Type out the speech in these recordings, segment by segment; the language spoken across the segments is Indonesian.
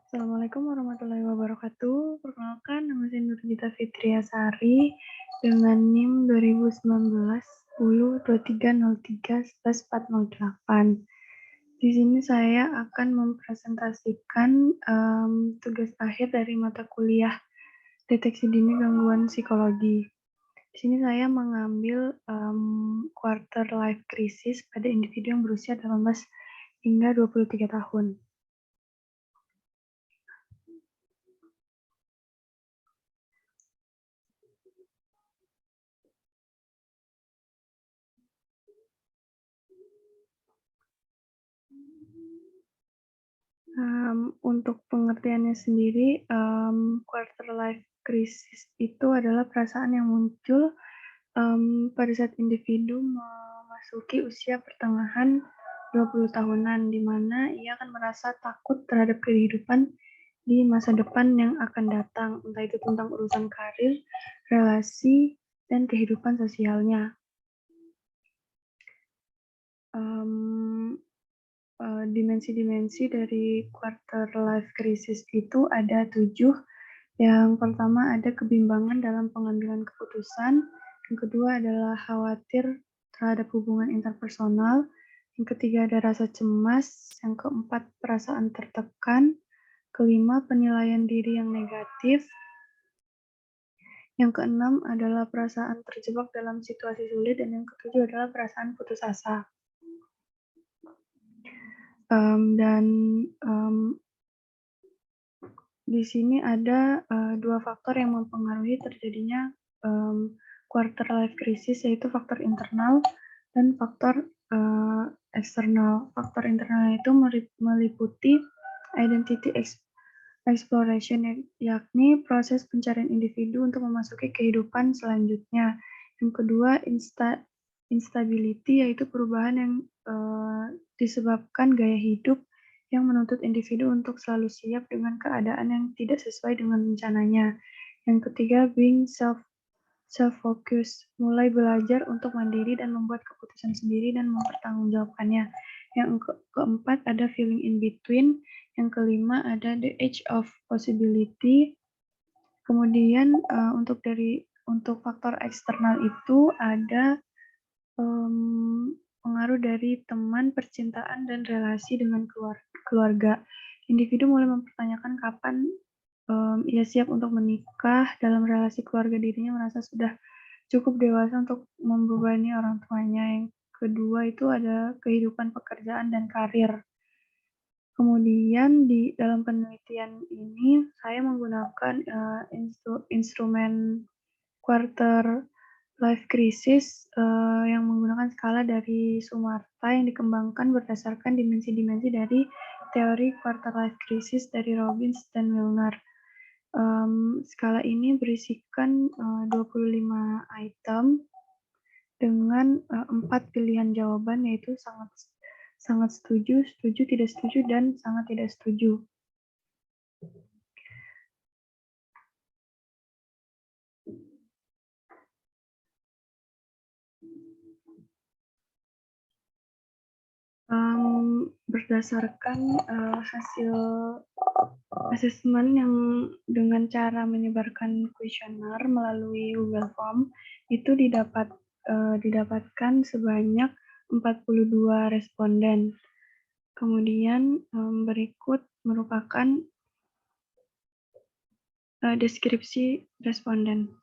Assalamualaikum warahmatullahi wabarakatuh. Perkenalkan, nama saya Nurgita Fitriasari dengan NIM 2019 10 2303 408. Di sini saya akan mempresentasikan tugas akhir dari mata kuliah Deteksi Dini Gangguan Psikologi. Di sini saya mengambil quarter life crisis pada individu yang berusia 18 hingga 23 tahun. Untuk pengertiannya sendiri, quarter life crisis itu adalah perasaan yang muncul pada saat individu memasuki usia pertengahan 20 tahunan, di mana ia akan merasa takut terhadap kehidupan di masa depan yang akan datang, entah itu tentang urusan karir, relasi, dan kehidupan sosialnya. Dimensi-dimensi dari quarter life crisis itu ada 7. Yang pertama ada kebimbangan dalam pengambilan keputusan, yang kedua adalah khawatir terhadap hubungan interpersonal, yang ketiga ada rasa cemas, yang keempat perasaan tertekan, kelima penilaian diri yang negatif, yang keenam adalah perasaan terjebak dalam situasi sulit, dan yang ketujuh adalah perasaan putus asa. Di sini ada 2 faktor yang mempengaruhi terjadinya quarter life crisis, yaitu faktor internal dan faktor eksternal. Faktor internal itu meliputi identity exploration, yakni proses pencarian individu untuk memasuki kehidupan selanjutnya. Yang kedua, instability, yaitu perubahan yang disebabkan gaya hidup yang menuntut individu untuk selalu siap dengan keadaan yang tidak sesuai dengan rencananya. Yang ketiga, being self-focused, mulai belajar untuk mandiri dan membuat keputusan sendiri dan mempertanggungjawabkannya. Yang keempat ada feeling in between. Yang kelima ada the edge of possibility. Kemudian untuk faktor eksternal itu ada pengaruh dari teman, percintaan, dan relasi dengan keluarga. Individu mulai mempertanyakan kapan ia siap untuk menikah. Dalam relasi keluarga, dirinya merasa sudah cukup dewasa untuk membebani orang tuanya. Yang kedua itu ada kehidupan pekerjaan dan karir. Kemudian di dalam penelitian ini saya menggunakan instrumen quarter life crisis yang menggunakan skala dari Sumarta yang dikembangkan berdasarkan dimensi-dimensi dari teori quarter life crisis dari Robbins dan Milner. Skala ini berisikan 25 item dengan 4 pilihan jawaban, yaitu sangat setuju, setuju, tidak setuju, dan sangat tidak setuju. Berdasarkan hasil asesmen yang dengan cara menyebarkan kuesioner melalui Google Form itu didapatkan sebanyak 42 responden. Kemudian berikut merupakan deskripsi responden.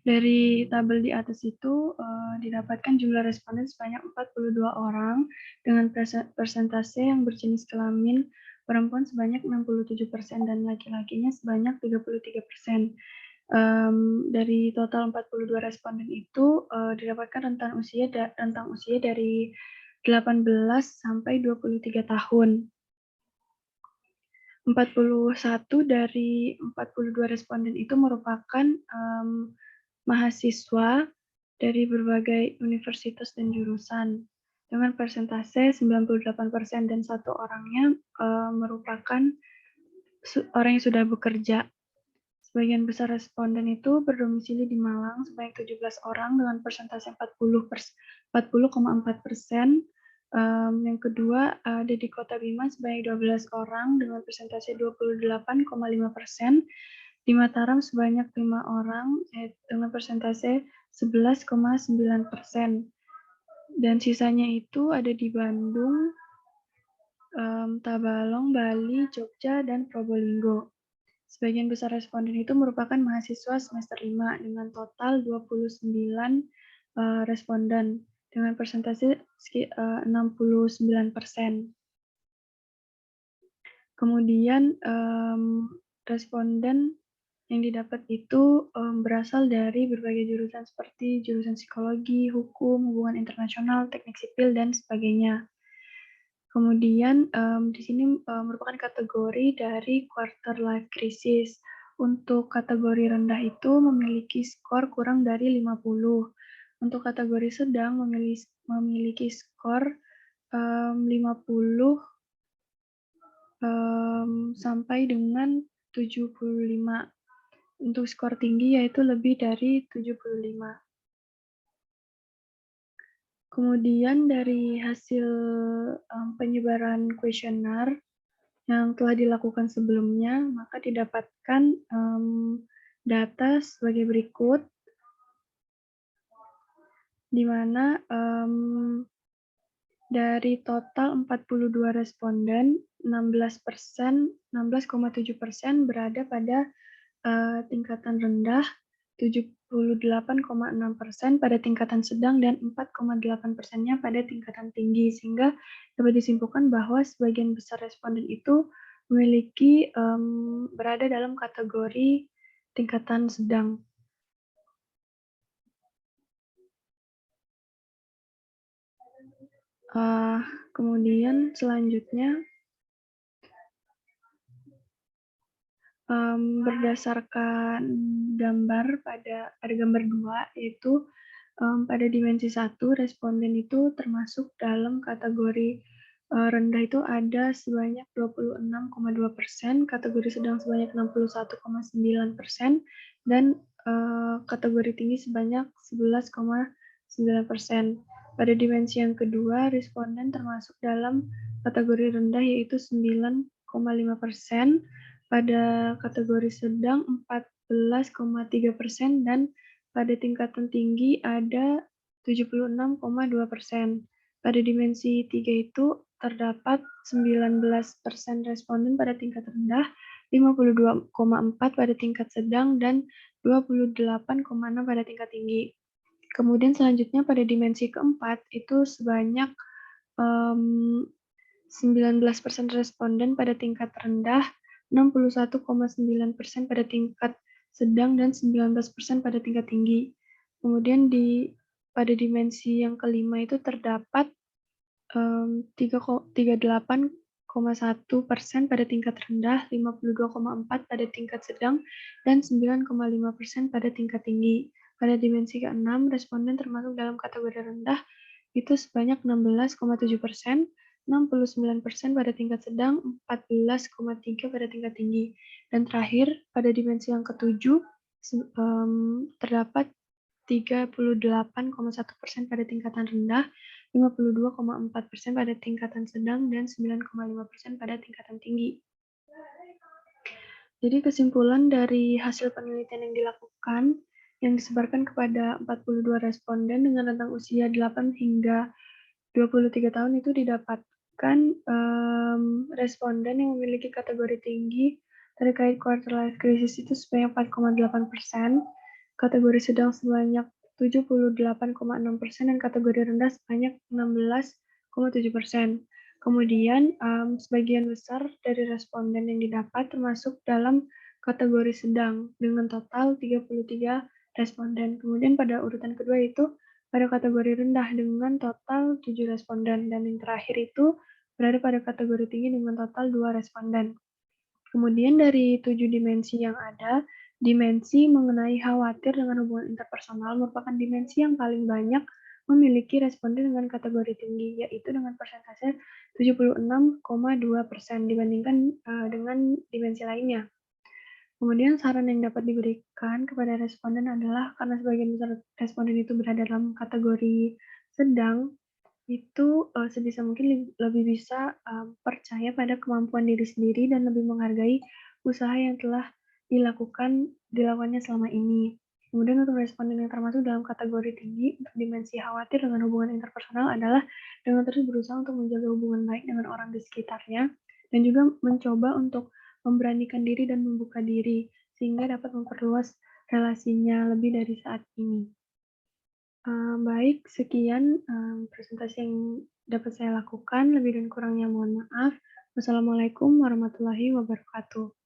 Dari tabel di atas itu didapatkan jumlah responden sebanyak 42 orang dengan persentase yang berjenis kelamin perempuan sebanyak 67% dan laki-lakinya sebanyak 33%. Dari total 42 responden itu didapatkan rentang usia dari 18 sampai 23 tahun. 41 dari 42 responden itu merupakan mahasiswa dari berbagai universitas dan jurusan dengan persentase 98% dan satu orangnya merupakan orang yang sudah bekerja. Sebagian besar responden itu berdomisili di Malang sebanyak 17 orang dengan persentase 40,4%. Yang kedua ada di Kota Bima sebanyak 12 orang dengan persentase 28,5%. Di Mataram sebanyak 5 orang dengan persentase 11,9%. Dan sisanya itu ada di Bandung, Tabalong, Bali, Jogja, dan Probolinggo. Sebagian besar responden itu merupakan mahasiswa semester 5 dengan total 29 responden dengan persentase 69%. Kemudian responden yang didapat itu berasal dari berbagai jurusan seperti jurusan psikologi, hukum, hubungan internasional, teknik sipil, dan sebagainya. Kemudian di sini merupakan kategori dari quarter life crisis. Untuk kategori rendah itu memiliki skor kurang dari 50. Untuk kategori sedang memiliki skor 50 sampai dengan 75. Untuk skor tinggi yaitu lebih dari 75. Kemudian dari hasil penyebaran kuesioner yang telah dilakukan sebelumnya, maka didapatkan data sebagai berikut, di mana dari total 42 responden, 16,7% berada pada tingkatan rendah, 78,6% pada tingkatan sedang, dan 4,8%-nya pada tingkatan tinggi, sehingga dapat disimpulkan bahwa sebagian besar responden itu berada dalam kategori tingkatan sedang. Kemudian selanjutnya, berdasarkan gambar pada gambar 2, yaitu pada dimensi 1, responden itu termasuk dalam kategori rendah itu ada sebanyak 26,2%, kategori sedang sebanyak 61,9%, dan kategori tinggi sebanyak 11,9%. Pada dimensi yang kedua, responden termasuk dalam kategori rendah yaitu 9,5%, pada kategori sedang 14,3%, dan pada tingkatan tinggi ada 76,2%. Pada dimensi 3 itu terdapat 19% responden pada tingkat rendah, 52,4% pada tingkat sedang, dan 28,6% pada tingkat tinggi. Kemudian selanjutnya pada dimensi keempat itu sebanyak 19% responden pada tingkat rendah, 61,9% pada tingkat sedang, dan 19% pada tingkat tinggi. Kemudian pada dimensi yang kelima itu terdapat 38,1% pada tingkat rendah, 52,4% pada tingkat sedang, dan 9,5% pada tingkat tinggi. Pada dimensi ke-6, responden termasuk dalam kategori rendah itu sebanyak 16,7%, 69% pada tingkat sedang, 14,3% pada tingkat tinggi. Dan terakhir, pada dimensi yang ke-7, terdapat 38,1% pada tingkatan rendah, 52,4% pada tingkatan sedang, dan 9,5% pada tingkatan tinggi. Jadi kesimpulan dari hasil penelitian yang dilakukan, yang disebarkan kepada 42 responden dengan rentang usia 8 hingga 23 tahun itu didapatkan responden yang memiliki kategori tinggi terkait quarter life crisis itu sebanyak 4,8%, kategori sedang sebanyak 78,6%, dan kategori rendah sebanyak 16,7%. Kemudian sebagian besar dari responden yang didapat termasuk dalam kategori sedang dengan total 33 responden. Kemudian pada urutan kedua itu pada kategori rendah dengan total 7 responden, dan yang terakhir itu berada pada kategori tinggi dengan total 2 responden. Kemudian dari 7 dimensi yang ada, dimensi mengenai khawatir dengan hubungan interpersonal merupakan dimensi yang paling banyak memiliki responden dengan kategori tinggi, yaitu dengan persentase 76,2% dibandingkan dengan dimensi lainnya. Kemudian saran yang dapat diberikan kepada responden adalah karena sebagian besar responden itu berada dalam kategori sedang, itu, sebisa mungkin lebih bisa, percaya pada kemampuan diri sendiri dan lebih menghargai usaha yang telah dilakukannya selama ini. Kemudian untuk responden yang termasuk dalam kategori tinggi, untuk dimensi khawatir dengan hubungan interpersonal adalah dengan terus berusaha untuk menjaga hubungan baik dengan orang di sekitarnya, dan juga mencoba untuk memberanikan diri dan membuka diri, sehingga dapat memperluas relasinya lebih dari saat ini. Baik, sekian, presentasi yang dapat saya lakukan, lebih dan kurangnya mohon maaf. Wassalamualaikum warahmatullahi wabarakatuh.